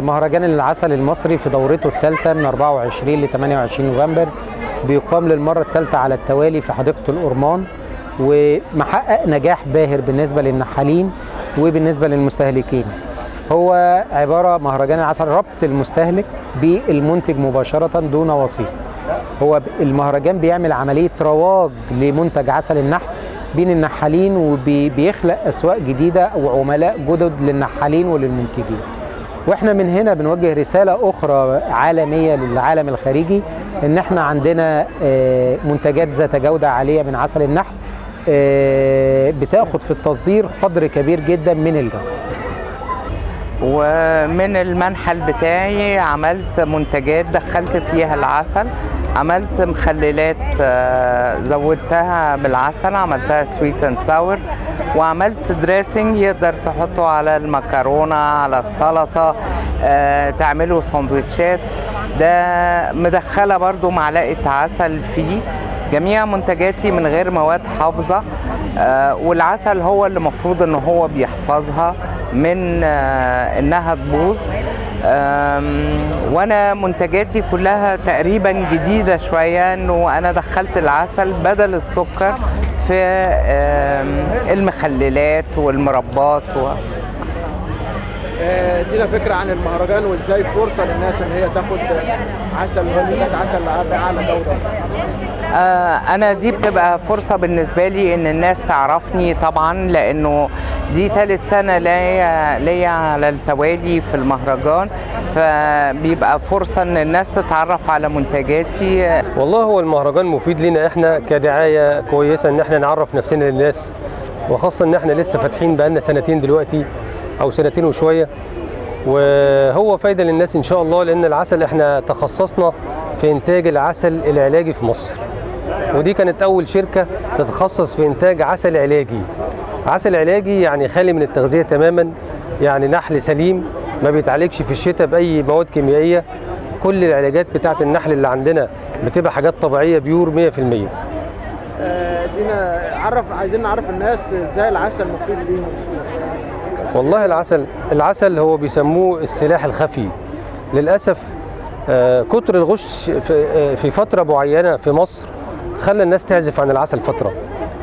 مهرجان العسل المصري في دورته الثالثة من 24 ل 28 نوفمبر بيقام للمرة الثالثة على التوالي في حديقة الأورمان، ومحقق نجاح باهر بالنسبة للنحالين وبالنسبة للمستهلكين. هو عبارة مهرجان العسل ربط المستهلك بالمنتج مباشرة دون وسيط. هو المهرجان بيعمل عملية رواج لمنتج عسل النحل بين النحالين، وبيخلق أسواق جديدة وعملاء جدد للنحالين وللمنتجين. واحنا من هنا بنوجه رسالة أخرى عالمية للعالم الخارجي، إن احنا عندنا منتجات ذات جودة عالية من عسل النحل بتاخد في التصدير قدر كبير جدا من الجودة. ومن المنحل بتاعي عملت منتجات دخلت فيها العسل، عملت مخللات زودتها بالعسل، عملتها سويت اند ساور، وعملت دريسنج يقدر تحطه على المكرونة على السلطة، تعمله ساندويتشات. ده مدخلة برضو معلقة عسل فيه. جميع منتجاتي من غير مواد حافظة، والعسل هو اللي مفروض ان هو بيحفظها من انها تبوظ. وانا منتجاتي كلها تقريبا جديدة شوية، انه انا دخلت العسل بدل السكر في المخللات والمربات ادينا فكرة عن المهرجان وازاي فرصة للناس ان هي تاخد عسل منتج عسل بأعلى جودة. انا دي بتبقى فرصة بالنسبة لي ان الناس تعرفني طبعا، لانه دي ثالث سنة ليا على التوالي في المهرجان، فبيبقى فرصة ان الناس تتعرف على منتجاتي. والله هو المهرجان مفيد لنا احنا كدعاية كويسة، ان احنا نعرف نفسنا للناس، وخاصة ان احنا لسه فاتحين بقالنا سنتين دلوقتي او سنتين وشوية، وهو فايدة للناس ان شاء الله، لان العسل احنا تخصصنا في انتاج العسل العلاجي في مصر، ودي كانت اول شركة تتخصص في انتاج عسل علاجي. عسل علاجي يعني خالي من التغذية تماما، يعني نحل سليم ما بيتعالجش في الشتاء باي مواد كيميائية. كل العلاجات بتاعة النحل اللي عندنا بتبقى حاجات طبيعية بيور 100%. عايزين نعرف الناس ازاي العسل مفيد ليهم. والله العسل هو بيسموه السلاح الخفي. للأسف كتر الغش في فترة معينة في مصر خلى الناس تعزف عن العسل فترة،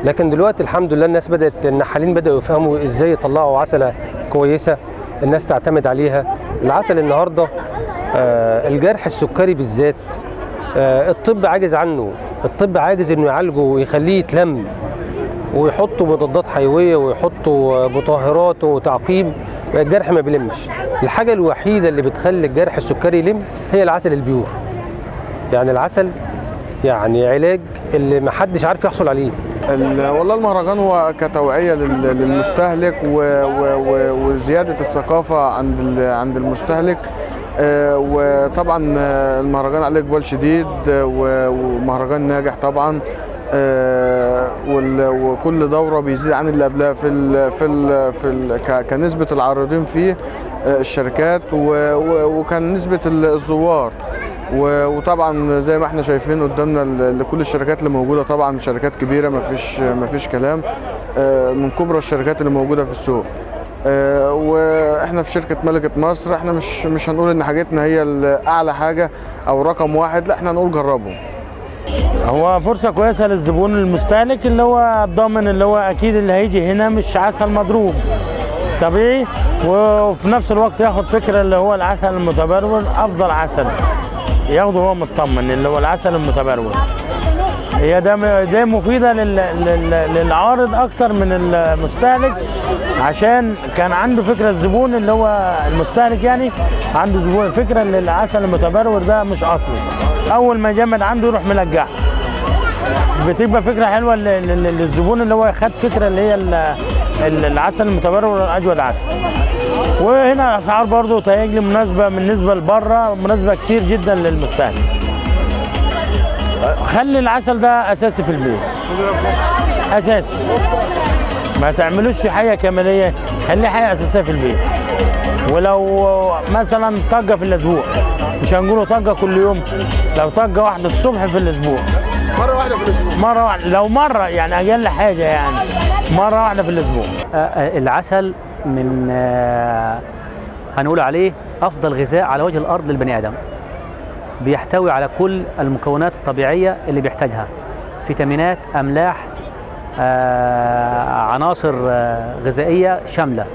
لكن دلوقتي الحمد لله الناس النحالين بدأوا يفهموا ازاي يطلعوا عسلة كويسة الناس تعتمد عليها. العسل النهاردة الجرح السكري بالذات الطب عاجز عنه، الطب عاجز انه يعالجه ويخليه يتلم، ويحطوا مضادات حيوية ويحطوا مطهرات وتعقيم، الجرح ما بيلمش. الحاجة الوحيدة اللي بتخلي الجرح السكري يلم هي العسل البيور. يعني العسل يعني علاج اللي محدش عارف يحصل عليه. والله المهرجان هو كتوعية للمستهلك وزيادة الثقافة عند المستهلك. وطبعا المهرجان عليه اقبال شديد ومهرجان ناجح طبعا، وكل دورة بيزيد عن اللي قبلها كنسبة العارضين فيه الشركات وكان نسبة الزوار. وطبعا زي ما احنا شايفين قدامنا لكل الشركات اللي موجودة، طبعا شركات كبيرة مفيش كلام، من كبرى الشركات اللي موجودة في السوق. واحنا في شركة ملكة مصر احنا مش هنقول ان حاجتنا هي اعلى حاجة او رقم واحد، لا احنا هنقول جربوا. هو فرصة كويسة للزبون المستهلك اللي هو ضامن اللي هو اكيد اللي هيجي هنا مش عسل مضروب طبيعي، وفي نفس الوقت ياخد فكرة اللي هو العسل المتبرور افضل عسل ياخده هو مطمن اللي هو العسل المتبرور. هي ده مفيدة للعارض اكتر من المستهلك، عشان كان عنده فكرة الزبون اللي هو المستهلك يعني عنده زبون فكرة ان العسل المتبرور ده مش اصلي، اول ما يجمد عنده يروح ملجحه. بتبقى فكرة حلوة للزبون اللي هو خد فكرة اللي هي العسل المتبرور اجود عسل. وهنا الاسعار برضو تهيألي مناسبة بالنسبة لبره، مناسبة كتير جدا للمستهلك. خلي العسل ده اساسي في البيت، اساسي، ما تعملوش حاجه كماليه، خليه حاجه اساسيه في البيت. ولو مثلا طاقه في الاسبوع، مش هنقوله طاقه كل يوم، لو طاقه واحده الصبح في الاسبوع، مره واحده في الاسبوع، مره واحده، لو مره يعني اقل حاجه يعني مره واحده في الاسبوع. العسل من هنقول عليه افضل غذاء على وجه الارض للبني ادم. بيحتوي على كل المكونات الطبيعيه اللي بيحتاجها، فيتامينات، املاح، عناصر غذائيه شامله،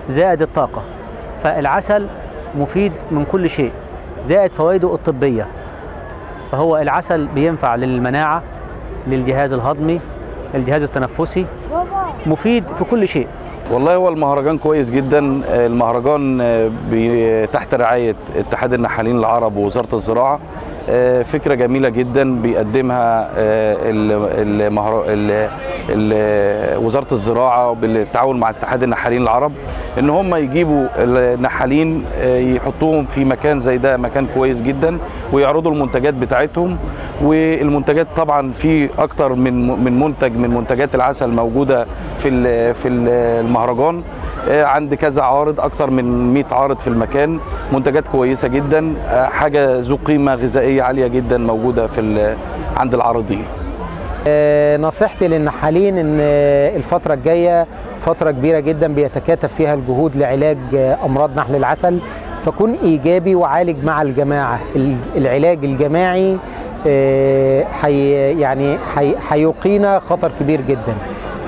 زائد الطاقه. فالعسل مفيد من كل شيء، زائد فوائده الطبيه. فهو العسل بينفع للمناعه، للجهاز الهضمي، الجهاز التنفسي، مفيد في كل شيء. والله هو المهرجان كويس جدا. المهرجان تحت رعاية اتحاد النحالين العرب ووزارة الزراعة. فكرة جميلة جدا بيقدمها وزارة الزراعة بالتعاون مع اتحاد النحالين العرب، ان هم يجيبوا النحالين يحطوهم في مكان زي ده، مكان كويس جدا، ويعرضوا المنتجات بتاعتهم. والمنتجات طبعا في اكتر من منتج من منتجات العسل موجودة في المهرجان. عند كذا عارض، اكتر من 100 عارض في المكان، منتجات كويسة جدا، حاجة ذو قيمة غذائية عالية جدا موجودة عند العارضين. نصيحتي للنحالين ان الفترة الجاية فترة كبيرة جدا بيتكاتف فيها الجهود لعلاج امراض نحل العسل، فكن ايجابي وعالج مع الجماعة. العلاج الجماعي هيقينا خطر كبير جدا.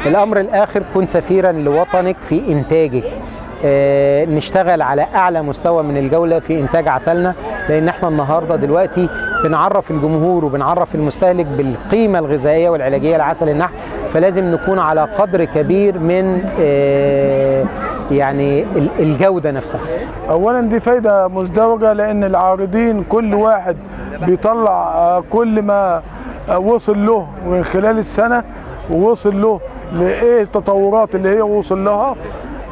الامر الاخر، كن سفيرا لوطنك في انتاجك. نشتغل على اعلى مستوى من الجوله في انتاج عسلنا، لان احنا النهارده دلوقتي بنعرف الجمهور وبنعرف المستهلك بالقيمه الغذائيه والعلاجيه لعسل النحل، فلازم نكون على قدر كبير من يعني الجوده نفسها. اولا دي فايده مزدوجه، لان العارضين كل واحد بيطلع كل ما وصل له من خلال السنه، ووصل له لايه التطورات اللي هي وصل لها.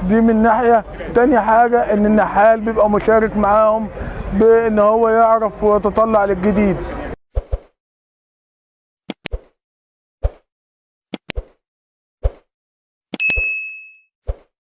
دي من ناحيه. تاني حاجه ان النحال بيبقى مشارك معاهم بان هو يعرف ويتطلع للجديد.